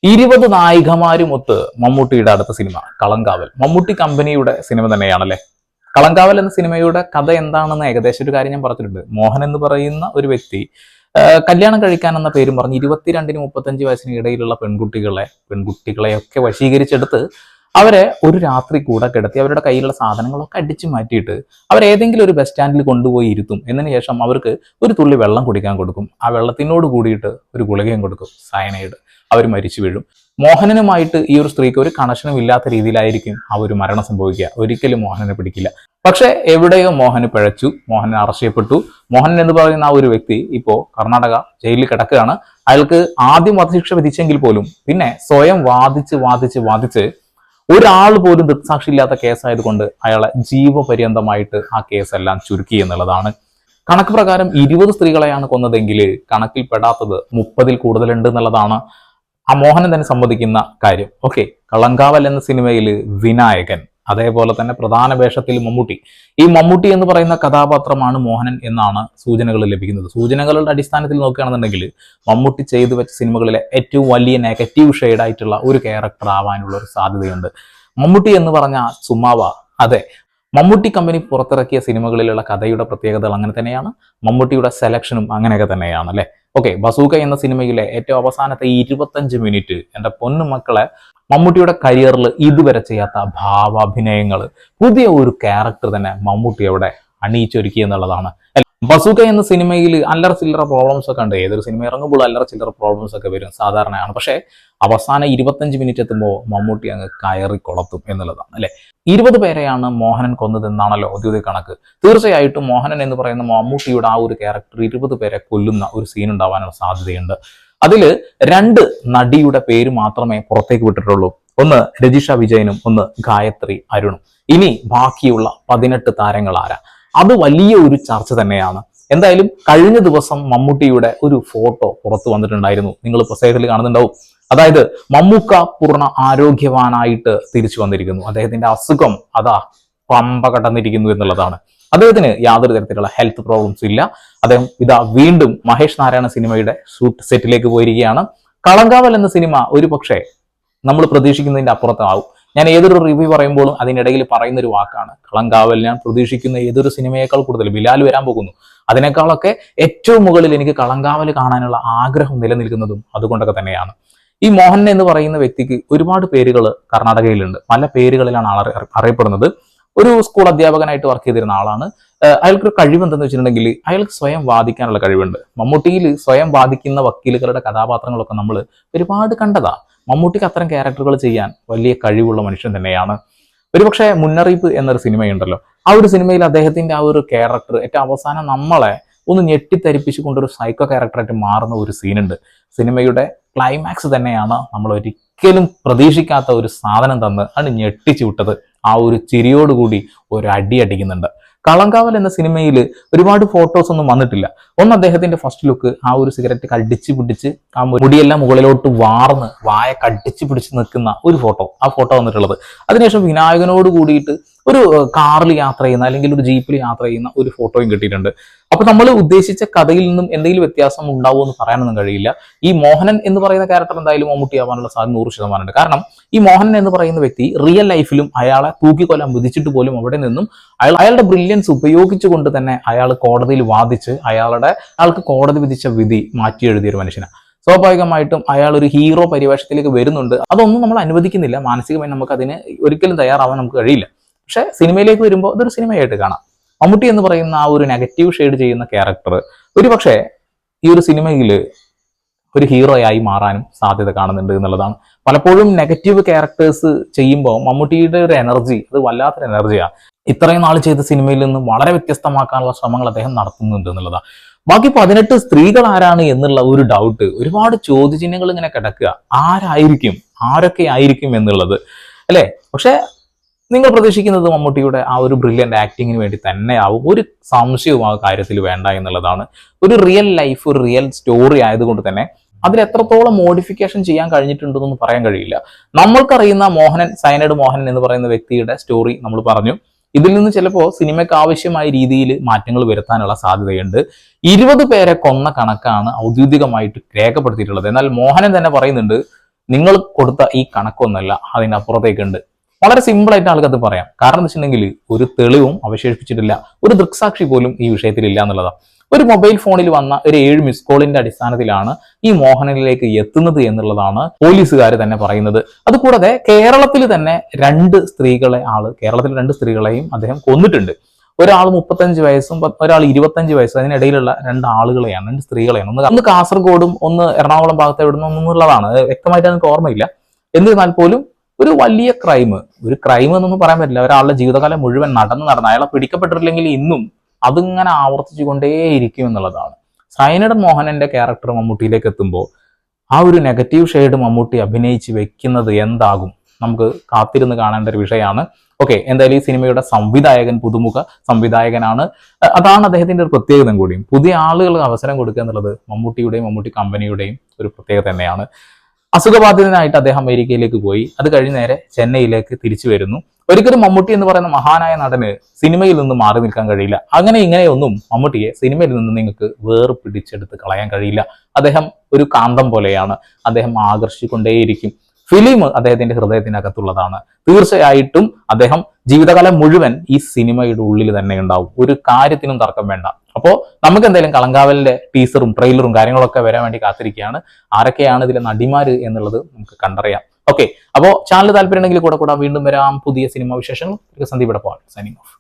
20 നായികമാരുമൊത്ത് മമ്മൂട്ടിയുടെ അടുത്ത സിനിമ കളങ്കാവൽ. മമ്മൂട്ടി കമ്പനിയുടെ സിനിമ തന്നെയാണല്ലേ. കളങ്കാവൽ എന്ന സിനിമയുടെ കഥ എന്താണെന്ന് ഏകദേശം ഒരു കാര്യം ഞാൻ പറഞ്ഞിട്ടുണ്ട്. മോഹൻ എന്ന് പറയുന്ന ഒരു വ്യക്തി കല്യാണം കഴിക്കാൻ എന്ന പേരും പറഞ്ഞ് 22 35 വയസ്സിന് ഇടയിലുള്ള പെൺകുട്ടികളെയൊക്കെ വശീകരിച്ചെടുത്ത് അവരെ ഒരു രാത്രി കൂടെ കിടത്തി അവരുടെ കയ്യിലുള്ള സാധനങ്ങളൊക്കെ അടിച്ചു മാറ്റിയിട്ട് അവരേതെങ്കിലും ഒരു ബസ് സ്റ്റാൻഡിൽ കൊണ്ടുപോയി ഇരുത്തും. എന്നതിന് ശേഷം അവർക്ക് ഒരു തുള്ളി വെള്ളം കുടിക്കാൻ കൊടുക്കും. ആ വെള്ളത്തിനോട് കൂടിയിട്ട് ഒരു ഗുളികയും കൊടുക്കും, സയനൈഡ്. അവർ മരിച്ചു വീഴും. മോഹനനുമായിട്ട് ഈ ഒരു സ്ത്രീക്ക് ഒരു കണക്ഷനും ഇല്ലാത്ത രീതിയിലായിരിക്കും ആ ഒരു മരണം സംഭവിക്കുക. ഒരിക്കലും മോഹനനെ പിടിക്കില്ല. പക്ഷെ എവിടെയോ മോഹന് പിഴച്ചു, മോഹൻ അറസ്റ്റ് ചെയ്യപ്പെട്ടു. മോഹൻ എന്ന് പറയുന്ന ആ ഒരു വ്യക്തി ഇപ്പോ കർണാടക ജയിലിൽ കിടക്കുകയാണ്. അയാൾക്ക് ആദ്യം വധശിക്ഷ വിധിച്ചെങ്കിൽ പോലും പിന്നെ സ്വയം വാദിച്ച് ഒരാൾ പോലും ദൃക്സാക്ഷിയില്ലാത്ത കേസായതുകൊണ്ട് അയാളെ ജീവപര്യന്തമായിട്ട് ആ കേസെല്ലാം ചുരുക്കി എന്നുള്ളതാണ്. കണക്ക് പ്രകാരം 20 സ്ത്രീകളെയാണ് കൊന്നതെങ്കിൽ കണക്കിൽ പെടാത്തത് 30-ൽ കൂടുതലുണ്ട് എന്നുള്ളതാണ് ആ മോഹനൻ തന്നെ സമ്മതിക്കുന്ന കാര്യം. ഓക്കെ, കളങ്കാവൽ എന്ന സിനിമയിൽ വിനായകൻ, അതേപോലെ തന്നെ പ്രധാന വേഷത്തിൽ മമ്മൂട്ടി. ഈ മമ്മൂട്ടി എന്ന് പറയുന്ന കഥാപാത്രമാണ് മോഹനൻ എന്നാണ് സൂചനകൾ ലഭിക്കുന്നത്. സൂചനകളുടെ അടിസ്ഥാനത്തിൽ നോക്കുകയാണെന്നുണ്ടെങ്കിൽ മമ്മൂട്ടി ചെയ്തു വെച്ച സിനിമകളിലെ ഏറ്റവും വലിയ നെഗറ്റീവ് ഷെയ്ഡായിട്ടുള്ള ഒരു ക്യാരക്ടർ ആവാനുള്ള ഒരു സാധ്യതയുണ്ട്. മമ്മൂട്ടി എന്ന് പറഞ്ഞ സുമാവ. അതെ, മമ്മൂട്ടി കമ്പനി പുറത്തിറക്കിയ സിനിമകളിലുള്ള കഥയുടെ പ്രത്യേകതകൾ അങ്ങനെ തന്നെയാണ്. മമ്മൂട്ടിയുടെ സെലക്ഷനും അങ്ങനെയൊക്കെ തന്നെയാണ് അല്ലെ. ഓക്കെ, ബസൂക്ക എന്ന സിനിമയിലെ ഏറ്റവും അവസാനത്തെ 25 മിനിറ്റ് എൻ്റെ പൊന്നു മക്കളെ, മമ്മൂട്ടിയുടെ കരിയറിൽ ഇതുവരെ ചെയ്യാത്ത ഭാവാഭിനയങ്ങൾ, പുതിയ ഒരു ക്യാരക്ടർ തന്നെ മമ്മൂട്ടി അവിടെ അണിയിച്ചൊരുക്കി എന്നുള്ളതാണ്. ബസൂക്ക എന്ന സിനിമയിൽ അല്ലറ ചില്ലറ പ്രോബ്ലംസ് ഒക്കെ ഉണ്ട്. ഏതൊരു സിനിമ ഇറങ്ങുമ്പോൾ അല്ലറ ചില്ലറ പ്രോബ്ലംസ് ഒക്കെ വരും, സാധാരണയാണ്. പക്ഷേ അവസാനം 25 മിനിറ്റ് എത്തുമ്പോൾ മമ്മൂട്ടി അങ്ങ് കയറി കൊളത്തും എന്നുള്ളതാണ് അല്ലെ. 20 പേരെയാണ് മോഹനൻ കൊന്നതെന്നാണല്ലോ ഔദ്യോഗിക കണക്ക്. തീർച്ചയായിട്ടും മോഹനൻ എന്ന് പറയുന്ന മമ്മൂട്ടിയുടെ ആ ഒരു ക്യാരക്ടർ 20 പേരെ കൊല്ലുന്ന ഒരു സീൻ ഉണ്ടാവാനുള്ള സാധ്യതയുണ്ട്. അതില് 2 നടിയുടെ പേര് മാത്രമേ പുറത്തേക്ക് വിട്ടിട്ടുള്ളൂ. ഒന്ന് രജിഷ വിജയനും ഒന്ന് ഗായത്രി അരുണും. ഇനി ബാക്കിയുള്ള 18 താരങ്ങൾ ആരാ? അത് വലിയ ഒരു ചർച്ച തന്നെയാണ്. എന്തായാലും കഴിഞ്ഞ ദിവസം മമ്മൂട്ടിയുടെ ഒരു ഫോട്ടോ പുറത്തു വന്നിട്ടുണ്ടായിരുന്നു. നിങ്ങൾ സൈഡിൽ കാണുന്നുണ്ടാവും. അതായത് മമ്മൂക്ക പൂർണ്ണ ആരോഗ്യവാനായിട്ട് തിരിച്ചു വന്നിരിക്കുന്നു. അദ്ദേഹത്തിന്റെ അസുഖം അതാ പമ്പ കടന്നിരിക്കുന്നു എന്നുള്ളതാണ്. അദ്ദേഹത്തിന് യാതൊരു തരത്തിലുള്ള ഹെൽത്ത് പ്രോബ്ലംസ് ഇല്ല. അദ്ദേഹം ഇതാ വീണ്ടും മഹേഷ് നാരായണ സിനിമയുടെ ഷൂട്ട് സെറ്റിലേക്ക് പോയിരിക്കുകയാണ്. കളങ്കാവൽ എന്ന സിനിമ ഒരു പക്ഷേ നമ്മൾ പ്രതീക്ഷിക്കുന്നതിന്റെ അപ്പുറത്താവും. ഞാൻ ഏതൊരു റിവ്യൂ പറയുമ്പോഴും അതിനിടയിൽ പറയുന്ന ഒരു വാക്കാണ് കളങ്കാവൽ. ഞാൻ പ്രതീക്ഷിക്കുന്ന ഏതൊരു സിനിമയേക്കാൾ കൂടുതൽ ബിലാൽ വരാൻ പോകുന്നു, അതിനേക്കാളൊക്കെ ഏറ്റവും മുകളിൽ എനിക്ക് കളങ്കാവൽ കാണാനുള്ള ആഗ്രഹം നിലനിൽക്കുന്നതും അതുകൊണ്ടൊക്കെ തന്നെയാണ്. ഈ മോഹൻ എന്ന് പറയുന്ന വ്യക്തിക്ക് ഒരുപാട് പേരുകൾ കർണാടകയിലുണ്ട്. പല പേരുകളിലാണ് അറിയപ്പെടുന്നത്. ഒരു സ്കൂൾ അധ്യാപകനായിട്ട് വർക്ക് ചെയ്തിരുന്ന ആളാണ്. അയാൾക്കൊരു കഴിവ് എന്തെന്ന് വെച്ചിട്ടുണ്ടെങ്കിൽ അയാൾക്ക് സ്വയം വാദിക്കാനുള്ള കഴിവുണ്ട്. മമ്മൂട്ടിയിൽ സ്വയം വാദിക്കുന്ന വക്കീലുകളുടെ കഥാപാത്രങ്ങളൊക്കെ നമ്മൾ ഒരുപാട് കണ്ടതാ. മമ്മൂട്ടിക്ക് അത്തരം ക്യാരക്ടറുകൾ ചെയ്യാൻ വലിയ കഴിവുള്ള മനുഷ്യൻ തന്നെയാണ്. ഒരുപക്ഷെ മുന്നറിയിപ്പ് എന്നൊരു സിനിമയുണ്ടല്ലോ, ആ ഒരു സിനിമയിൽ അദ്ദേഹത്തിന്റെ ആ ഒരു ക്യാരക്ടർ ഏറ്റവും അവസാനം നമ്മളെ ഒന്ന് ഞെട്ടിത്തരിപ്പിച്ചു കൊണ്ടൊരു സൈക്കോ ക്യാരക്ടറായിട്ട് മാറുന്ന ഒരു സീനുണ്ട്. സിനിമയുടെ ക്ലൈമാക്സ് തന്നെയാണ്. നമ്മൾ ഒരിക്കലും പ്രതീക്ഷിക്കാത്ത ഒരു സാധനം തന്ന് അത് ഞെട്ടിച്ചു വിട്ടത്. ആ ഒരു ചിരിയോടുകൂടി ഒരു അടി അടിക്കുന്നുണ്ട്. കളങ്കാവൽ എന്ന സിനിമയിൽ ഒരുപാട് ഫോട്ടോസ് ഒന്നും വന്നിട്ടില്ല. ഒന്ന് അദ്ദേഹത്തിന്റെ ഫസ്റ്റ് ലുക്ക്, ആ ഒരു സിഗരറ്റ് കടിച്ചു പിടിച്ച് ആ മുടിയെല്ലാം മുകളിലോട്ട് വാർന്ന് വായ കടിച്ചു പിടിച്ച് നിൽക്കുന്ന ഒരു ഫോട്ടോ, ആ ഫോട്ടോ വന്നിട്ടുള്ളത്. അതിനുശേഷം വിനായകനോട് കൂടിയിട്ട് ഒരു കാറിൽ യാത്ര ചെയ്യുന്ന അല്ലെങ്കിൽ ഒരു ജീപ്പിൽ യാത്ര ചെയ്യുന്ന ഒരു ഫോട്ടോയും കിട്ടിയിട്ടുണ്ട്. അപ്പൊ നമ്മൾ ഉദ്ദേശിച്ച കഥയിൽ നിന്നും എന്തെങ്കിലും വ്യത്യാസം ഉണ്ടാവുമോ എന്ന് പറയാനൊന്നും കഴിയില്ല. ഈ മോഹനൻ എന്ന് പറയുന്ന ക്യാരക്ടർ എന്തായാലും മമ്മൂട്ടി ആവാനുള്ള സാധ്യത 100% കാരണം ഈ മോഹനൻ എന്ന് പറയുന്ന വ്യക്തി റിയൽ ലൈഫിലും അയാളെ തൂക്കിക്കൊല്ലാൻ വിധിച്ചിട്ട് പോലും അവിടെ നിന്നും അയാളുടെ ബ്രില്യൻസ് ഉപയോഗിച്ചുകൊണ്ട് തന്നെ അയാൾ കോടതിയിൽ വാദിച്ച് അയാൾക്ക് കോടതി വിധിച്ച വിധി മാറ്റി എഴുതിയ ഒരു മനുഷ്യനാണ്. സ്വാഭാവികമായിട്ടും അയാൾ ഒരു ഹീറോ പരിവേഷത്തിലേക്ക് വരുന്നുണ്ട്. അതൊന്നും നമ്മൾ അനുവദിക്കുന്നില്ല. മാനസികമായി നമുക്ക് അതിന് ഒരിക്കലും തയ്യാറാവാൻ നമുക്ക് കഴിയില്ല. പക്ഷെ സിനിമയിലേക്ക് വരുമ്പോൾ ഇതൊരു സിനിമയായിട്ട് കാണാം. മമ്മൂട്ടി എന്ന് പറയുന്ന ആ ഒരു നെഗറ്റീവ് ഷെയ്ഡ് ചെയ്യുന്ന ക്യാരക്ടർ ഒരുപക്ഷെ ഈ ഒരു സിനിമയിൽ ഒരു ഹീറോയായി മാറാനും സാധ്യത കാണുന്നുണ്ട് എന്നുള്ളതാണ്. പലപ്പോഴും നെഗറ്റീവ് ക്യാരക്ടേഴ്സ് ചെയ്യുമ്പോൾ മമ്മൂട്ടിയുടെ ഒരു എനർജി അത് വല്ലാത്തൊരു എനർജിയാണ്. ഇത്രയും നാൾ ചെയ്ത സിനിമയിൽ നിന്നും വളരെ വ്യത്യസ്തമാക്കാനുള്ള ശ്രമങ്ങൾ അദ്ദേഹം നടത്തുന്നുണ്ട് എന്നുള്ളതാണ്. ബാക്കി 18 സ്ത്രീകൾ ആരാണ് എന്നുള്ള ഒരു ഡൗട്ട്, ഒരുപാട് ചോദ്യചിഹ്നങ്ങൾ ഇങ്ങനെ കിടക്കുക. ആരൊക്കെ ആയിരിക്കും എന്നുള്ളത് അല്ലെ. പക്ഷെ നിങ്ങൾ പ്രതീക്ഷിക്കുന്നത് മമ്മൂട്ടിയുടെ ആ ഒരു ബ്രില്യൻ്റ് ആക്ടിങ്ങിന് വേണ്ടി തന്നെയാവും. ഒരു സംശയവും ആ കാര്യത്തിൽ വേണ്ട എന്നുള്ളതാണ്. ഒരു റിയൽ ലൈഫ്, ഒരു റിയൽ സ്റ്റോറി ആയതുകൊണ്ട് തന്നെ അതിൽ എത്രത്തോളം മോഡിഫിക്കേഷൻ ചെയ്യാൻ കഴിഞ്ഞിട്ടുണ്ടെന്നൊന്നും പറയാൻ കഴിയില്ല. നമ്മൾക്കറിയുന്ന സയനൈഡ് മോഹനൻ എന്ന് പറയുന്ന വ്യക്തിയുടെ സ്റ്റോറി നമ്മൾ പറഞ്ഞു. ഇതിൽ നിന്ന് ചിലപ്പോൾ സിനിമയ്ക്ക് ആവശ്യമായ രീതിയിൽ മാറ്റങ്ങൾ വരുത്താനുള്ള സാധ്യതയുണ്ട്. 20 പേരെ കൊന്ന കണക്കാണ് ഔദ്യോഗികമായിട്ട് രേഖപ്പെടുത്തിയിട്ടുള്ളത്. എന്നാൽ മോഹനൻ തന്നെ പറയുന്നുണ്ട് നിങ്ങൾ കൊടുത്ത ഈ കണക്കൊന്നല്ല, അതിന്റെ അപ്പുറത്തേക്കുണ്ട്. വളരെ സിമ്പിൾ ആയിട്ട് ആൾക്കത് പറയാം. കാരണം എന്ന് വെച്ചിട്ടുണ്ടെങ്കിൽ ഒരു തെളിവും അവശേഷിപ്പിച്ചിട്ടില്ല, ഒരു ദൃക്സാക്ഷി പോലും ഈ വിഷയത്തിൽ ഇല്ല എന്നുള്ളതാണ്. ഒരു മൊബൈൽ ഫോണിൽ വന്ന ഒരു 7 മിസ് കോളിന്റെ അടിസ്ഥാനത്തിലാണ് ഈ മോഹനനിലേക്ക് എത്തുന്നത് എന്നുള്ളതാണ് പോലീസുകാർ തന്നെ പറയുന്നത്. അതുകൂടാതെ കേരളത്തിൽ തന്നെ കേരളത്തിലെ 2 സ്ത്രീകളെയും അദ്ദേഹം കൊന്നിട്ടുണ്ട്. ഒരാൾ 35 വയസ്സും ഒരാൾ 25 വയസ്സും, അതിനിടയിലുള്ള 2 ആളുകളെയാണ്, 2 സ്ത്രീകളെയാണ്. ഒന്ന് കാസർഗോഡും ഒന്ന് എറണാകുളം ഭാഗത്ത് എവിടുന്നോ എന്നുള്ളതാണ്, വ്യക്തമായിട്ട് എനിക്ക് ഓർമ്മയില്ല. എന്നിരുന്നാൽ പോലും ഒരു വലിയ ക്രൈം എന്നൊന്നും പറയാൻ പറ്റില്ല. ഒരാളുടെ ജീവിതകാലം മുഴുവൻ നടന്ന് അയാളെ പിടിക്കപ്പെട്ടിട്ടില്ലെങ്കിൽ ഇന്നും അതിങ്ങനെ ആവർത്തിച്ചു കൊണ്ടേയിരിക്കും എന്നുള്ളതാണ്. സൈനഡൻ മോഹനന്റെ ക്യാരക്ടർ മമ്മൂട്ടിയിലേക്ക് എത്തുമ്പോൾ ആ ഒരു നെഗറ്റീവ് ഷെയ്ഡ് മമ്മൂട്ടി അഭിനയിച്ച് വെക്കുന്നത് എന്താകും, നമുക്ക് കാത്തിരുന്ന് കാണേണ്ട ഒരു വിഷയമാണ്. ഓക്കെ, എന്തായാലും ഈ സിനിമയുടെ സംവിധായകൻ പുതുമുഖ സംവിധായകനാണ്. അതാണ് അദ്ദേഹത്തിന്റെ ഒരു പ്രത്യേകത കൂടിയും. പുതിയ ആളുകൾക്ക് അവസരം കൊടുക്കുക എന്നുള്ളത് മമ്മൂട്ടിയുടെയും മമ്മൂട്ടി കമ്പനിയുടെയും ഒരു പ്രത്യേകത തന്നെയാണ്. അസുഖബാധിതനായിട്ട് അദ്ദേഹം അമേരിക്കയിലേക്ക് പോയി. അത് കഴിഞ്ഞ് നേരെ ചെന്നൈയിലേക്ക് തിരിച്ചു വരുന്നു. ഒരിക്കലും മമ്മൂട്ടി എന്ന് പറയുന്ന മഹാനായ നടന് സിനിമയിൽ നിന്ന് മാറി നിൽക്കാൻ കഴിയില്ല. അങ്ങനെ ഇങ്ങനെയൊന്നും മമ്മൂട്ടിയെ സിനിമയിൽ നിന്ന് നിങ്ങൾക്ക് വേർപിടിച്ചെടുത്ത് കളയാൻ കഴിയില്ല. അദ്ദേഹം ഒരു കാന്തം പോലെയാണ്, അദ്ദേഹം ആകർഷിക്കൊണ്ടേയിരിക്കും. ഫിലിം അദ്ദേഹത്തിന്റെ ഹൃദയത്തിനകത്തുള്ളതാണ്. തീർച്ചയായിട്ടും അദ്ദേഹം ജീവിതകാലം മുഴുവൻ ഈ സിനിമയുടെ ഉള്ളിൽ തന്നെ ഉണ്ടാവും, ഒരു കാര്യത്തിനും തർക്കം വേണ്ട. അപ്പോൾ നമുക്ക് എന്തായാലും കളങ്കാവലിന്റെ ടീസറും ട്രെയിലറും കാര്യങ്ങളൊക്കെ വരാൻ വേണ്ടി കാത്തിരിക്കുകയാണ്. ആരൊക്കെയാണ് ഇതിലെ നടിമാര് എന്നുള്ളത് നമുക്ക് കണ്ടറിയാം. ഓക്കെ, അപ്പോൾ ചാനൽ താല്പര്യം ഉണ്ടെങ്കിൽ കൂടെ വീണ്ടും വരാം പുതിയ സിനിമ വിശേഷങ്ങൾ. Sandeep Edappal signing off.